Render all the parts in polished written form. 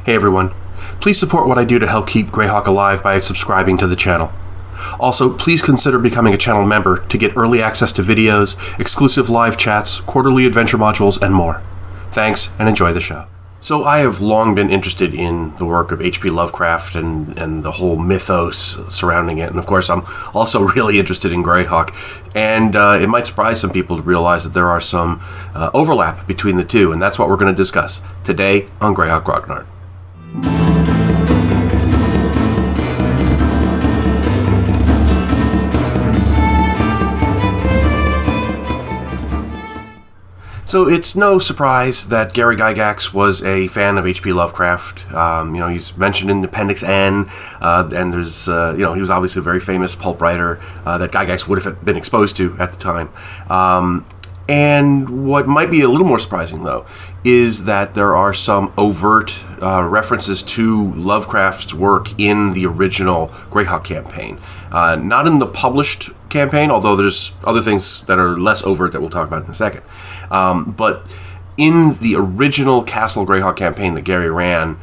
Hey everyone, please support what I do to help keep Greyhawk alive by subscribing to the channel. Also, please consider becoming a channel member to get early access to videos, exclusive live chats, quarterly adventure modules, and more. Thanks, and enjoy the show. So I have long been interested in the work of H.P. Lovecraft and the whole mythos surrounding it. And of course, I'm also really interested in Greyhawk. And it might surprise some people to realize that there are some overlap between the two. And that's what we're going to discuss today on Greyhawk Grognard. So it's no surprise that Gary Gygax was a fan of H.P. Lovecraft. He's mentioned in Appendix N, and there's, he was obviously a very famous pulp writer that Gygax would have been exposed to at the time. And what might be a little more surprising, though, is that there are some overt references to Lovecraft's work in the original Greyhawk campaign. Not in the published campaign, although there's other things that are less overt that we'll talk about in a second. But in the original Castle Greyhawk campaign that Gary ran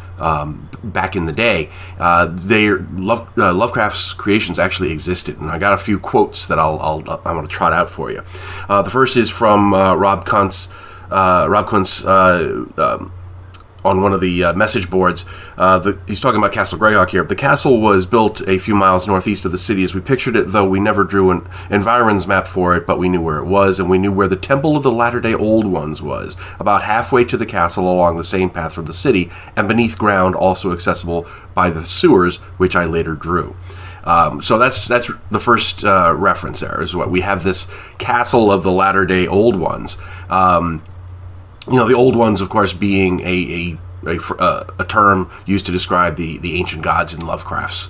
back in the day, Lovecraft's creations actually existed, and I got a few quotes that I want to trot out for you. The first is from Rob Kuntz on one of the message boards. He's talking about Castle Greyhawk here. The castle was built a few miles northeast of the city as we pictured it, though we never drew an environs map for it, but we knew where it was, and we knew where the Temple of the Latter-day Old Ones was, about halfway to the castle along the same path from the city, and beneath ground, also accessible by the sewers, which I later drew. So that's the first reference there, is what we have, this Castle of the Latter-day Old Ones. The Old Ones, of course, being a term used to describe the ancient gods in Lovecraft's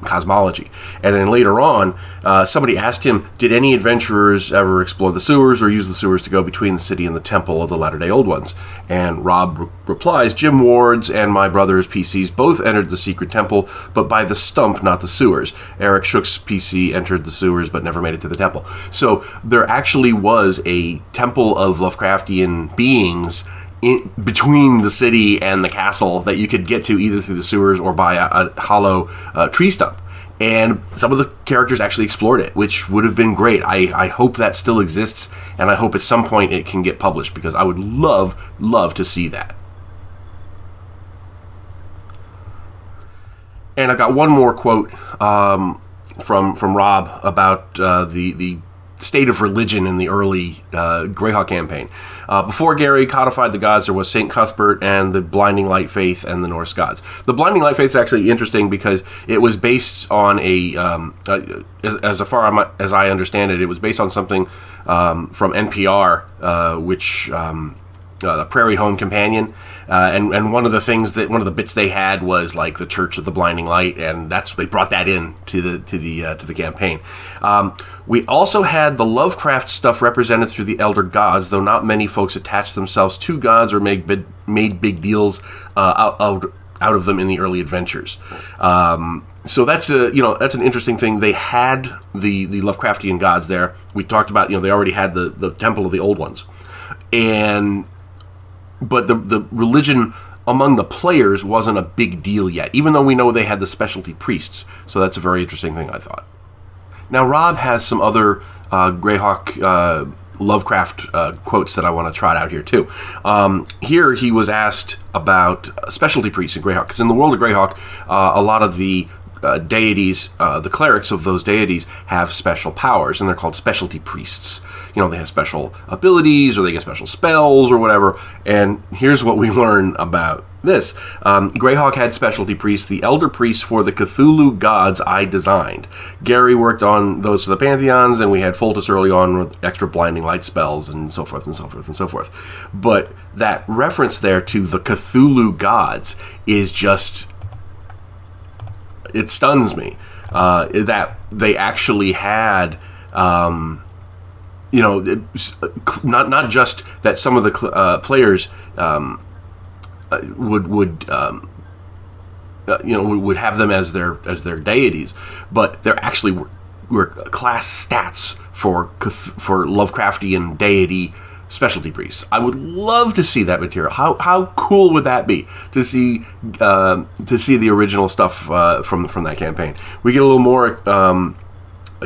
cosmology. And then later on, somebody asked him, did any adventurers ever explore the sewers or use the sewers to go between the city and the Temple of the Latter-day Old Ones? And Rob replies, Jim Ward's and my brother's PCs both entered the secret temple, but by the stump, not the sewers. Eric Shook's PC entered the sewers, but never made it to the temple. So there actually was a temple of Lovecraftian beings between the city and the castle that you could get to either through the sewers or by a hollow tree stump. And some of the characters actually explored it, which would have been great. I hope that still exists, and I hope at some point it can get published, because I would love to see that. And I got one more quote from Rob about the state of religion in the early Greyhawk campaign. Before Gary codified the gods, there was St. Cuthbert and the Blinding Light Faith and the Norse gods. The Blinding Light Faith is actually interesting because it was based on as far as I understand it, it was based on something from NPR, which the Prairie Home Companion, and one of the bits they had was like the Church of the Blinding Light, and they brought that in to the campaign. We also had the Lovecraft stuff represented through the Elder Gods, though not many folks attached themselves to gods or made big deals out of them in the early adventures. So that's an interesting thing. They had the Lovecraftian gods there. We talked about, they already had the Temple of the Old Ones, but the religion among the players wasn't a big deal yet, even though we know they had the specialty priests. So that's a very interesting thing, I thought. Now, Rob has some other Greyhawk Lovecraft quotes that I want to trot out here, too. Here he was asked about specialty priests in Greyhawk, because in the world of Greyhawk, a lot of the deities, the clerics of those deities have special powers, and they're called specialty priests. They have special abilities, or they get special spells, or whatever. And here's what we learn about this. Greyhawk had specialty priests, the elder priests for the Cthulhu gods I designed. Gary worked on those for the pantheons, and we had Foltus early on with extra blinding light spells, and so forth and so forth and so forth. But that reference there to the Cthulhu gods is just, it stuns me that they actually had, not just that some of the players would have them as their deities, but there actually were class stats for Lovecraftian deity specialty priests. I would love to see that material. How cool would that be to see the original stuff from that campaign? We get a little more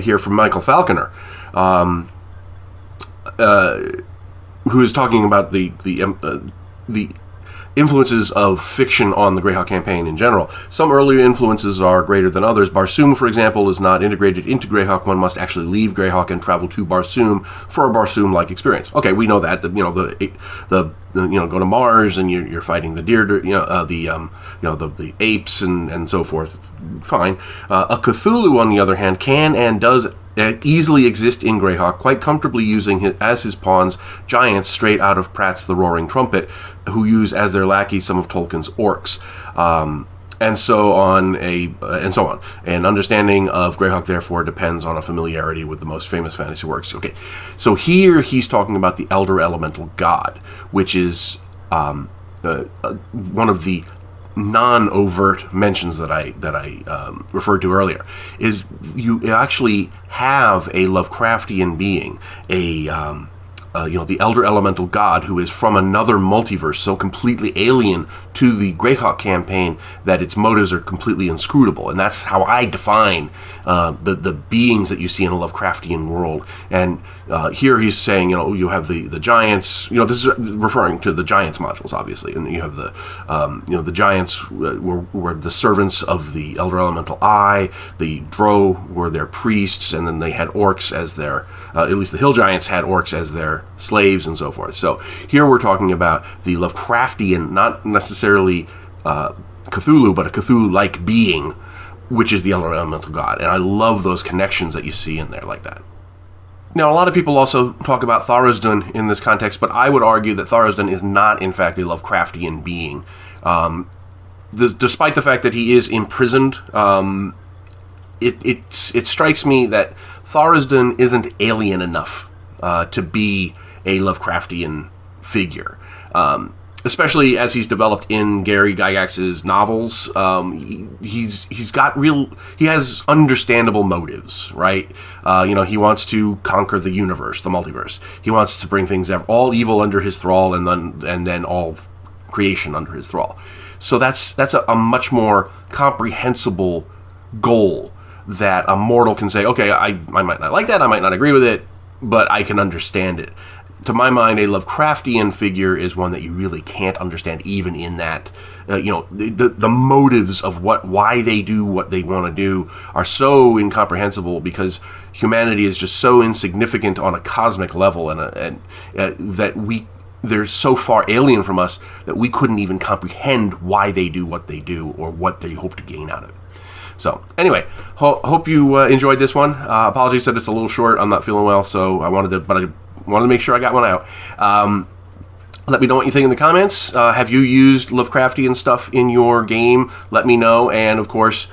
here from Michael Falconer, who is talking about the influences of fiction on the Greyhawk campaign in general. Some earlier influences are greater than others. Barsoom, for example, is not integrated into Greyhawk. One must actually leave Greyhawk and travel to Barsoom for a Barsoom-like experience. Okay, we know that. Go to Mars and you're fighting the deer, the apes and so forth. Fine. A Cthulhu, on the other hand, can and does easily exist in Greyhawk, quite comfortably using as his pawns giants straight out of Pratt's The Roaring Trumpet, who use as their lackeys some of Tolkien's orcs, and so on. An understanding of Greyhawk, therefore, depends on a familiarity with the most famous fantasy works. Okay, so here he's talking about the Elder Elemental God, which is one of the non-overt mentions that I referred to earlier. Is you actually have a Lovecraftian being, the Elder Elemental God, who is from another multiverse, so completely alien to the Greyhawk campaign that its motives are completely inscrutable. And that's how I define the beings that you see in a Lovecraftian world. And here he's saying, you have the giants. This is referring to the giants modules, obviously, and you have the giants were the servants of the Elder Elemental Eye. The Drow were their priests, and then they had orcs as their. At least the Hill Giants had orcs as their slaves and so forth. So here we're talking about the Lovecraftian, not necessarily Cthulhu, but a Cthulhu-like being, which is the Elder Elemental God. And I love those connections that you see in there like that. Now, a lot of people also talk about Tharizdun in this context, but I would argue that Tharizdun is not, in fact, a Lovecraftian being. Despite the fact that he is imprisoned, it strikes me that Tharizdun isn't alien enough to be a Lovecraftian figure, especially as he's developed in Gary Gygax's novels. He has understandable motives, right? He wants to conquer the universe, the multiverse. He wants to bring things, all evil under his thrall, and then all creation under his thrall. So that's a much more comprehensible goal that a mortal can say, okay, I might not like that, I might not agree with it, but I can understand it. To my mind, a Lovecraftian figure is one that you really can't understand, even in that, the motives of why they do what they want to do are so incomprehensible, because humanity is just so insignificant on a cosmic level, and that they're so far alien from us that we couldn't even comprehend why they do what they do or what they hope to gain out of it. So anyway, hope you enjoyed this one. Apologies that it's a little short. I'm not feeling well, so I wanted to make sure I got one out. Let me know what you think in the comments. Have you used Lovecraftian stuff in your game? Let me know. And of course,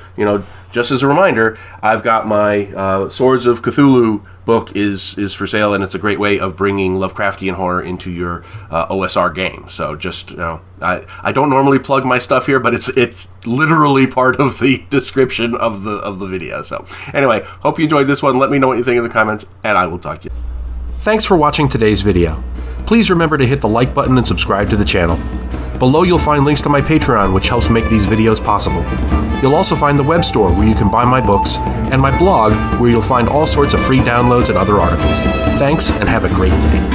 just as a reminder, I've got my Swords of Cthulhu book is for sale, and it's a great way of bringing Lovecraftian horror into your OSR game. So just, I don't normally plug my stuff here, but it's literally part of the description of the video. So anyway, hope you enjoyed this one. Let me know what you think in the comments, and I will talk to you. Thanks for watching today's video. Please remember to hit the like button and subscribe to the channel. Below you'll find links to my Patreon, which helps make these videos possible. You'll also find the web store where you can buy my books, and my blog where you'll find all sorts of free downloads and other articles. Thanks, and have a great day.